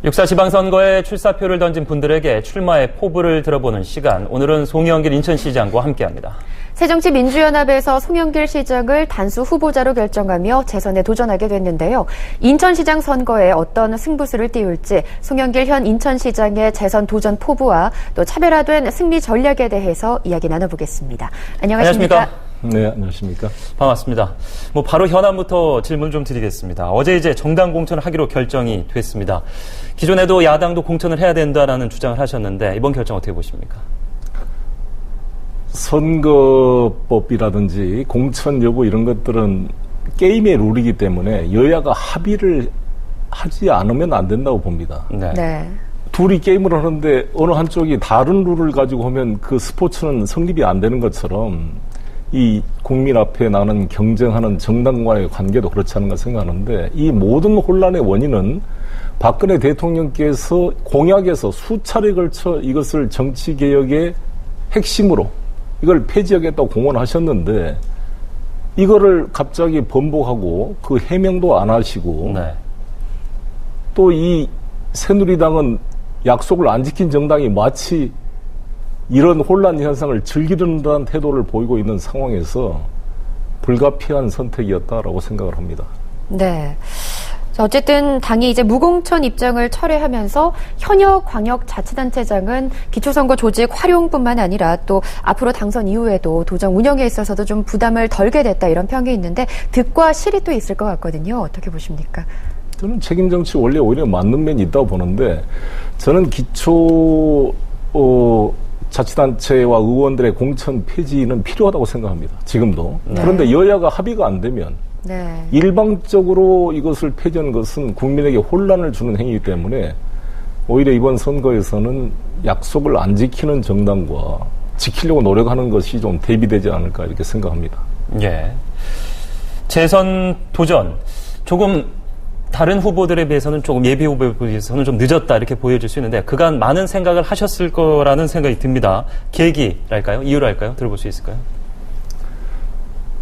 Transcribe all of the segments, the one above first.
6.4 지방선거에 출사표를 던진 분들에게 출마의 포부를 들어보는 시간. 오늘은 송영길 인천시장과 함께합니다. 새정치민주연합에서 송영길 시장을 단수 후보자로 결정하며 재선에 도전하게 됐는데요. 인천시장 선거에 어떤 승부수를 띄울지 송영길 현 인천시장의 재선 도전 포부와 또 차별화된 승리 전략에 대해서 이야기 나눠보겠습니다. 안녕하십니까? 네, 안녕하십니까? 반갑습니다. 바로 현안부터 질문 좀 드리겠습니다. 어제 이제 정당 공천을 하기로 결정이 됐습니다. 기존에도 야당도 공천을 해야 된다라는 주장을 하셨는데 이번 결정 어떻게 보십니까? 선거법이라든지 공천 여부 이런 것들은 게임의 룰이기 때문에 여야가 합의를 하지 않으면 안 된다고 봅니다. 네. 둘이 게임을 하는데 어느 한쪽이 다른 룰을 가지고 하면 그 스포츠는 성립이 안 되는 것처럼 이 국민 앞에 나는 경쟁하는 정당과의 관계도 그렇지 않은가 생각하는데 이 모든 혼란의 원인은 박근혜 대통령께서 공약에서 수차례 걸쳐 이것을 정치개혁의 핵심으로 이걸 폐지하겠다고 공언하셨는데 이거를 갑자기 번복하고 그 해명도 안 하시고 네. 또 이 새누리당은 약속을 안 지킨 정당이 마치 이런 혼란 현상을 즐기는 듯한 태도를 보이고 있는 상황에서 불가피한 선택이었다라고 생각을 합니다. 네. 어쨌든 당이 이제 무공천 입장을 철회하면서 현역 광역자치단체장은 기초선거 조직 활용뿐만 아니라 또 앞으로 당선 이후에도 도정 운영에 있어서도 좀 부담을 덜게 됐다 이런 평이 있는데 득과 실이 또 있을 것 같거든요. 어떻게 보십니까? 저는 책임 정치 원래 오히려 맞는 면이 있다고 보는데 저는 기초 자치단체와 의원들의 공천 폐지는 필요하다고 생각합니다. 지금도. 네. 그런데 여야가 합의가 안 되면 네. 일방적으로 이것을 폐지하는 것은 국민에게 혼란을 주는 행위이기 때문에 오히려 이번 선거에서는 약속을 안 지키는 정당과 지키려고 노력하는 것이 좀 대비되지 않을까 이렇게 생각합니다. 예. 재선 도전 조금 다른 후보들에 비해서는 조금 예비 후보에 비해서는 좀 늦었다 이렇게 보여질 수 있는데 그간 많은 생각을 하셨을 거라는 생각이 듭니다. 계기랄까요? 이유랄까요? 들어볼 수 있을까요?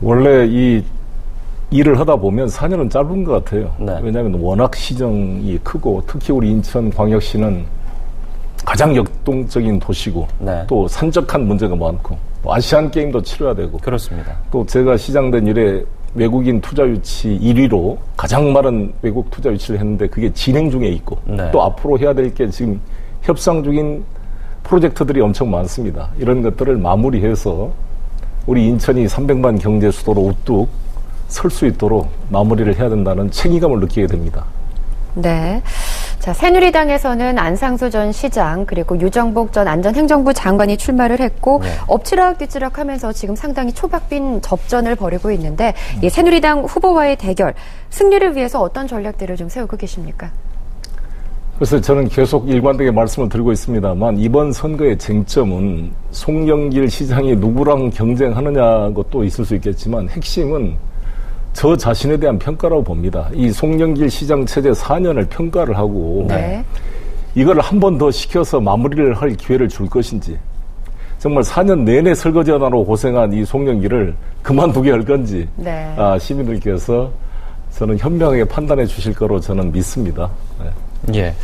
원래 이 일을 하다 보면 4년은 짧은 것 같아요. 네. 왜냐하면 워낙 시정이 크고 특히 우리 인천광역시는 가장 역동적인 도시고 네. 또 산적한 문제가 많고 아시안게임도 치러야 되고 그렇습니다. 또 제가 시장된 이래 외국인 투자 유치 1위로 가장 많은 외국 투자 유치를 했는데 그게 진행 중에 있고 네. 또 앞으로 해야 될 게 지금 협상 중인 프로젝트들이 엄청 많습니다. 이런 것들을 마무리해서 우리 인천이 300만 경제 수도로 우뚝 설 수 있도록 마무리를 해야 된다는 책임감을 느끼게 됩니다. 네. 자, 새누리당에서는 안상수 전 시장 그리고 유정복 전 안전행정부 장관이 출마를 했고 네. 엎치락뒤치락 하면서 지금 상당히 초박빈 접전을 벌이고 있는데 이 새누리당 후보와의 대결 승리를 위해서 어떤 전략들을 좀 세우고 계십니까? 그래서 저는 계속 일관되게 말씀을 드리고 있습니다만 이번 선거의 쟁점은 송영길 시장이 누구랑 경쟁하느냐 것도 있을 수 있겠지만 핵심은 저 자신에 대한 평가라고 봅니다. 이 송영길 시장 체제 4년을 평가를 하고 네. 이걸 한 번 더 시켜서 마무리를 할 기회를 줄 것인지 정말 4년 내내 설거지 하나로 고생한 이 송영길을 그만두게 할 건지 네. 시민들께서 저는 현명하게 판단해 주실 거로 저는 믿습니다. 네. 예.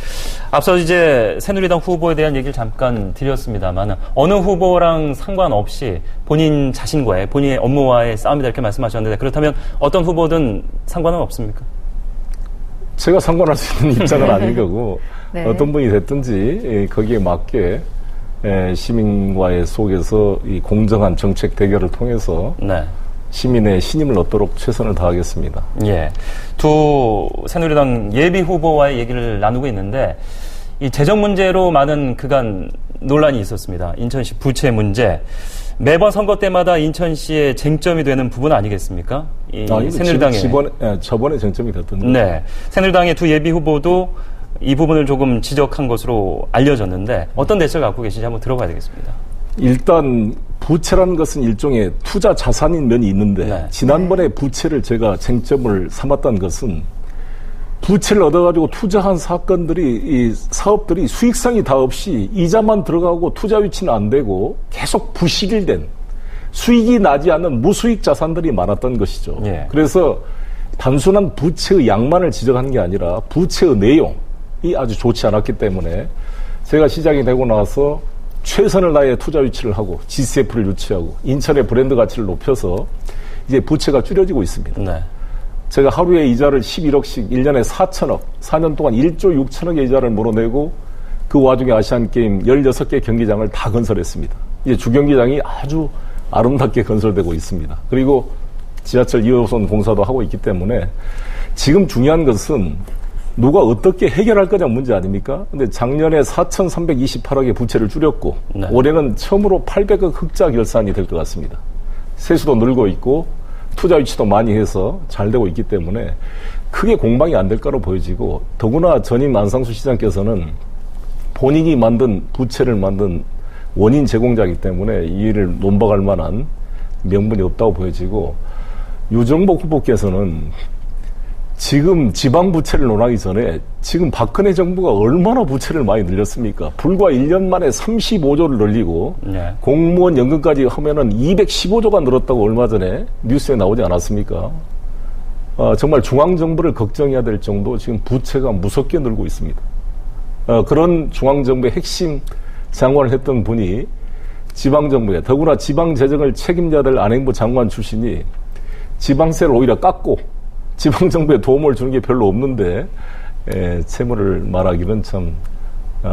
앞서 이제 새누리당 후보에 대한 얘기를 잠깐 드렸습니다만 어느 후보랑 상관없이 본인 자신과의 본인의 업무와의 싸움이다 이렇게 말씀하셨는데 그렇다면 어떤 후보든 상관은 없습니까? 제가 상관할 수 있는 입장은 아닌 거고 네. 어떤 분이 됐든지 거기에 맞게 시민과의 속에서 이 공정한 정책 대결을 통해서 네. 시민의 신임을 얻도록 최선을 다하겠습니다. 예. 두 새누리당 예비 후보와의 얘기를 나누고 있는데 이 재정 문제로 많은 그간 논란이 있었습니다. 인천시 부채 문제. 매번 선거 때마다 인천시의 쟁점이 되는 부분 아니겠습니까? 이 새누리당의 저번에 쟁점이 됐던데. 네. 새누리당의 두 예비 후보도 이 부분을 조금 지적한 것으로 알려졌는데 어떤 대책을 갖고 계신지 한번 들어봐야 되겠습니다. 일단 부채라는 것은 일종의 투자 자산인 면이 있는데 네. 지난번에 부채를 제가 쟁점을 삼았던 것은 부채를 얻어가지고 투자한 사건들이 이 사업들이 수익성이 다 없이 이자만 들어가고 투자 유치는 안 되고 계속 부실된 수익이 나지 않는 무수익 자산들이 많았던 것이죠. 예. 그래서 단순한 부채의 양만을 지적한 게 아니라 부채의 내용 아주 좋지 않았기 때문에 제가 시장이 되고 나서 최선을 다해 투자 유치를 하고 GCF를 유치하고 인천의 브랜드 가치를 높여서 이제 부채가 줄여지고 있습니다. 네. 제가 하루에 이자를 11억씩 1년에 4천억, 4년 동안 1조 6천억의 이자를 물어내고 그 와중에 아시안게임 16개 경기장을 다 건설했습니다. 이제 주경기장이 아주 아름답게 건설되고 있습니다. 그리고 지하철 2호선 공사도 하고 있기 때문에 지금 중요한 것은 누가 어떻게 해결할 거냐 문제 아닙니까? 근데 작년에 4,328억의 부채를 줄였고 네. 올해는 처음으로 800억 흑자 결산이 될 것 같습니다. 세수도 늘고 있고 투자 유치도 많이 해서 잘 되고 있기 때문에 크게 공방이 안 될 거로 보여지고 더구나 전임 안상수 시장께서는 본인이 만든 부채를 만든 원인 제공자이기 때문에 이 일을 논박할 만한 명분이 없다고 보여지고 유정복 후보께서는 지금 지방 부채를 논하기 전에 지금 박근혜 정부가 얼마나 부채를 많이 늘렸습니까? 불과 1년 만에 35조를 늘리고 네. 공무원 연금까지 하면은 215조가 늘었다고 얼마 전에 뉴스에 나오지 않았습니까? 정말 중앙정부를 걱정해야 될 정도 지금 부채가 무섭게 늘고 있습니다. 그런 중앙정부의 핵심 장관을 했던 분이 지방정부에 더구나 지방재정을 책임져야 될 안행부 장관 출신이 지방세를 오히려 깎고 지방정부에 도움을 주는 게 별로 없는데 채무를 말하기는 참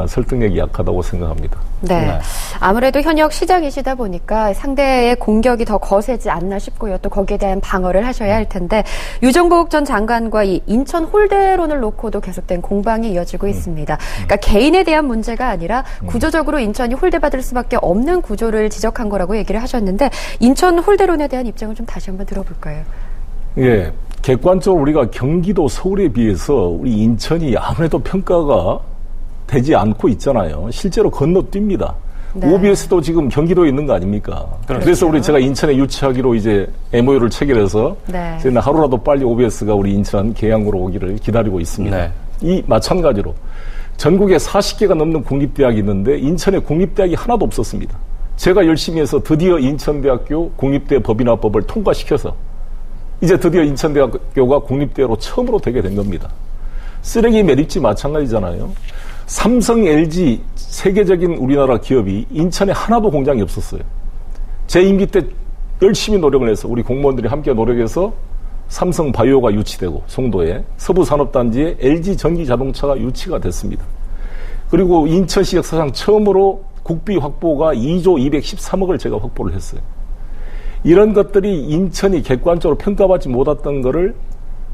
설득력이 약하다고 생각합니다. 네. 네. 아무래도 현역 시장이시다 보니까 상대의 공격이 더 거세지 않나 싶고요. 또 거기에 대한 방어를 하셔야 할 텐데 유정복 전 장관과 이 인천 홀대론을 놓고도 계속된 공방이 이어지고 있습니다. 그러니까 개인에 대한 문제가 아니라 구조적으로 인천이 홀대받을 수밖에 없는 구조를 지적한 거라고 얘기를 하셨는데 인천 홀대론에 대한 입장을 좀 다시 한번 들어볼까요? 예. 객관적으로 우리가 경기도 서울에 비해서 우리 인천이 아무래도 평가가 되지 않고 있잖아요. 실제로 건너뜁니다. 네. OBS도 지금 경기도에 있는 거 아닙니까? 그렇죠. 그래서 제가 인천에 유치하기로 이제 MOU를 체결해서 네. 저희는 하루라도 빨리 OBS가 우리 인천 계양으로 오기를 기다리고 있습니다. 네. 이 마찬가지로 전국에 40개가 넘는 국립대학이 있는데 인천에 국립대학이 하나도 없었습니다. 제가 열심히 해서 드디어 인천대학교 국립대 법인화법을 통과시켜서 이제 드디어 인천대학교가 국립대로 처음으로 되게 된 겁니다. 쓰레기 매립지 마찬가지잖아요. 삼성, LG 세계적인 우리나라 기업이 인천에 하나도 공장이 없었어요. 제 임기 때 열심히 노력을 해서 우리 공무원들이 함께 노력해서 삼성 바이오가 유치되고 송도에 서부산업단지에 LG 전기자동차가 유치가 됐습니다. 그리고 인천시 역사상 처음으로 국비 확보가 2조 213억을 제가 확보를 했어요. 이런 것들이 인천이 객관적으로 평가받지 못했던 거를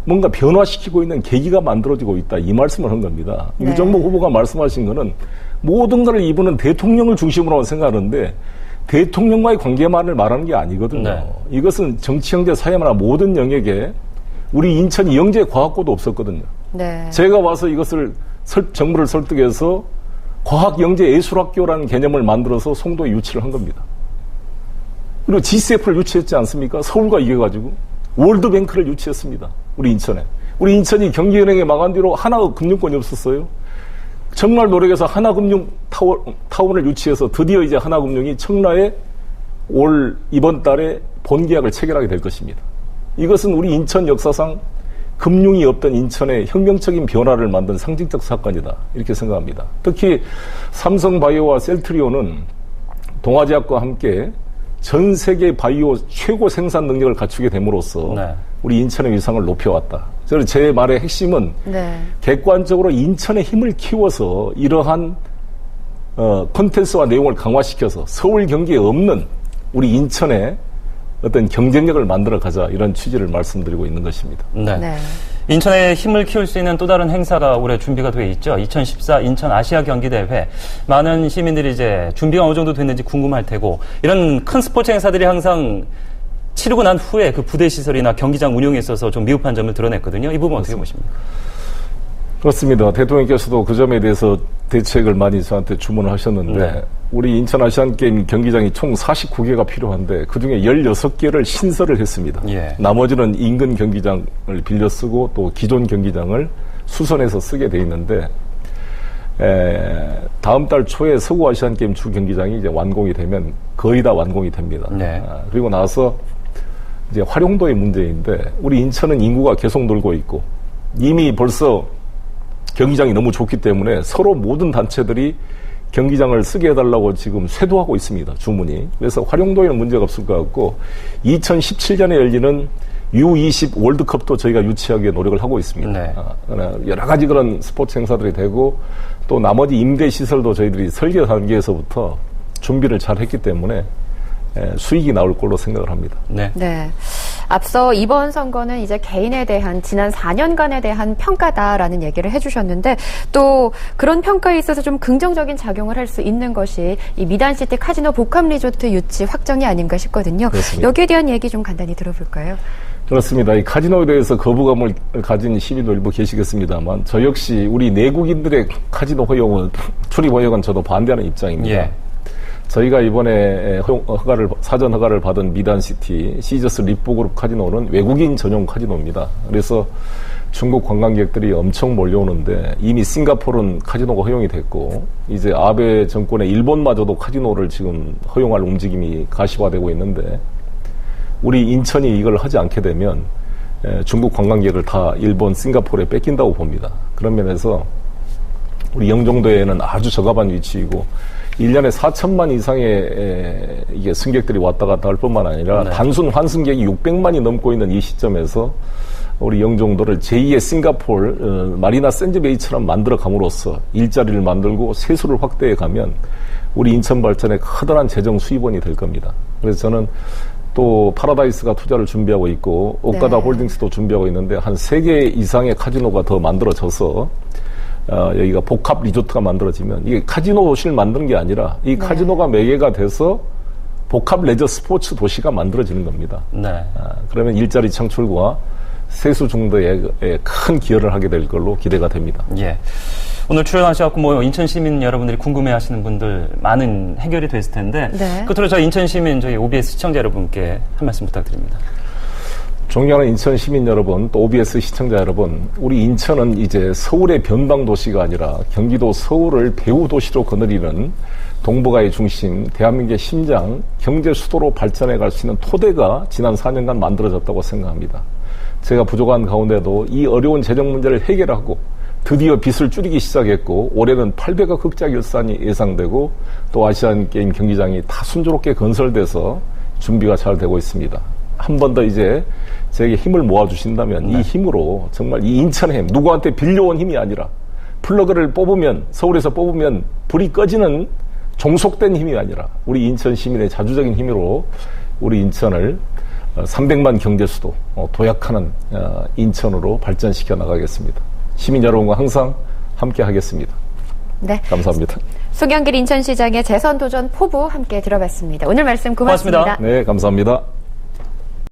뭔가 변화시키고 있는 계기가 만들어지고 있다. 이 말씀을 한 겁니다. 네. 유정복 후보가 말씀하신 거는 모든 것을 이분은 대통령을 중심으로 생각하는데 대통령과의 관계만을 말하는 게 아니거든요. 네. 이것은 정치, 경제, 사회문화 모든 영역에 우리 인천이 영재과학고도 없었거든요. 네. 제가 와서 이것을 정부를 설득해서 과학영재예술학교라는 개념을 만들어서 송도에 유치를 한 겁니다. 그리고 GCF를 유치했지 않습니까? 서울과 이겨가지고 월드뱅크를 유치했습니다. 우리 인천에. 우리 인천이 경기은행에 망한 뒤로 하나금융권이 없었어요. 정말 노력해서 하나금융타운을 유치해서 드디어 이제 하나금융이 청라에 이번 달에 본계약을 체결하게 될 것입니다. 이것은 우리 인천 역사상 금융이 없던 인천의 혁명적인 변화를 만든 상징적 사건이다. 이렇게 생각합니다. 특히 삼성바이오와 셀트리온은 동아제약과 함께 전 세계 바이오 최고 생산 능력을 갖추게 됨으로써 네. 우리 인천의 위상을 높여왔다. 저는 제 말의 핵심은 네. 객관적으로 인천의 힘을 키워서 이러한 콘텐츠와 내용을 강화시켜서 서울 경기에 없는 우리 인천의 어떤 경쟁력을 만들어 가자 이런 취지를 말씀드리고 있는 것입니다. 네. 네. 인천의 힘을 키울 수 있는 또 다른 행사가 올해 준비가 되어 있죠. 2014 인천 아시아 경기대회. 많은 시민들이 이제 준비가 어느 정도 됐는지 궁금할 테고 이런 큰 스포츠 행사들이 항상 치르고 난 후에 그 부대 시설이나 경기장 운영에 있어서 좀 미흡한 점을 드러냈거든요. 이 부분 어떻게 보십니까? 그렇습니다. 대통령께서도 그 점에 대해서 대책을 많이 저한테 주문을 하셨는데 네. 우리 인천 아시안게임 경기장이 총 49개가 필요한데 그중에 16개를 신설을 했습니다. 예. 나머지는 인근 경기장을 빌려 쓰고 또 기존 경기장을 수선해서 쓰게 돼 있는데 다음 달 초에 서구 아시안게임 주 경기장이 이제 완공이 되면 거의 다 완공이 됩니다. 네. 그리고 나서 이제 활용도의 문제인데 우리 인천은 인구가 계속 늘고 있고 이미 벌써 경기장이 너무 좋기 때문에 서로 모든 단체들이 경기장을 쓰게 해달라고 지금 쇄도하고 있습니다. 주문이. 그래서 활용도에는 문제가 없을 것 같고 2017년에 열리는 U20 월드컵도 저희가 유치하기 위해 노력을 하고 있습니다. 네. 여러 가지 그런 스포츠 행사들이 되고 또 나머지 임대 시설도 저희들이 설계 단계에서부터 준비를 잘 했기 때문에 수익이 나올 걸로 생각을 합니다. 네. 네. 앞서 이번 선거는 이제 개인에 대한 지난 4년간에 대한 평가다라는 얘기를 해주셨는데 또 그런 평가에 있어서 좀 긍정적인 작용을 할 수 있는 것이 이 미단시티 카지노 복합 리조트 유치 확정이 아닌가 싶거든요. 그렇습니다. 여기에 대한 얘기 좀 간단히 들어볼까요? 그렇습니다. 이 카지노에 대해서 거부감을 가진 시민도 일부 계시겠습니다만 저 역시 우리 내국인들의 카지노 허용은 출입 허용은 저도 반대하는 입장입니다. 예. 저희가 이번에 사전 허가를 받은 미단시티 시저스 리포그룹 카지노는 외국인 전용 카지노입니다. 그래서 중국 관광객들이 엄청 몰려오는데 이미 싱가포르는 카지노가 허용이 됐고 이제 아베 정권의 일본마저도 카지노를 지금 허용할 움직임이 가시화되고 있는데 우리 인천이 이걸 하지 않게 되면 중국 관광객을 다 일본, 싱가포르에 뺏긴다고 봅니다. 그런 면에서 우리 영종도에는 아주 적합한 위치이고 1년에 4천만 이상의 이게 승객들이 왔다 갔다 할 뿐만 아니라 네. 단순 환승객이 600만이 넘고 있는 이 시점에서 우리 영종도를 제2의 싱가포르 마리나 샌즈베이처럼 만들어 감으로써 일자리를 만들고 세수를 확대해 가면 우리 인천 발전에 커다란 재정 수입원이 될 겁니다. 그래서 저는 또 파라다이스가 투자를 준비하고 있고 오카다 네. 홀딩스도 준비하고 있는데 한 3개 이상의 카지노가 더 만들어져서 여기가 복합 리조트가 만들어지면 이게 카지노 도시를 만드는 게 아니라 이 카지노가 매개가 돼서 복합 레저 스포츠 도시가 만들어지는 겁니다. 네. 그러면 일자리 창출과 세수 중도에 큰 기여를 하게 될 걸로 기대가 됩니다. 예. 오늘 출연하셔서 뭐 인천 시민 여러분들이 궁금해하시는 분들 많은 해결이 됐을 텐데 네. 끝으로 저희 인천 시민 저희 OBS 시청자 여러분께 한 말씀 부탁드립니다. 존경하는 인천 시민 여러분, 또 OBS 시청자 여러분, 우리 인천은 이제 서울의 변방 도시가 아니라 경기도 서울을 배후 도시로 거느리는 동북아의 중심, 대한민국의 심장, 경제 수도로 발전해 갈 수 있는 토대가 지난 4년간 만들어졌다고 생각합니다. 제가 부족한 가운데도 이 어려운 재정 문제를 해결하고 드디어 빚을 줄이기 시작했고 올해는 800억 흑자 결산이 예상되고 또 아시안게임 경기장이 다 순조롭게 건설돼서 준비가 잘 되고 있습니다. 한 번 더 이제 저에게 힘을 모아주신다면 이 힘으로 정말 이 인천의 힘, 누구한테 빌려온 힘이 아니라 플러그를 뽑으면 서울에서 뽑으면 불이 꺼지는 종속된 힘이 아니라 우리 인천 시민의 자주적인 힘으로 우리 인천을 300만 경제수도 도약하는 인천으로 발전시켜 나가겠습니다. 시민 여러분과 항상 함께 하겠습니다. 네. 감사합니다. 송영길 인천시장의 재선 도전 포부 함께 들어봤습니다. 오늘 말씀 고맙습니다. 고맙습니다. 네, 감사합니다.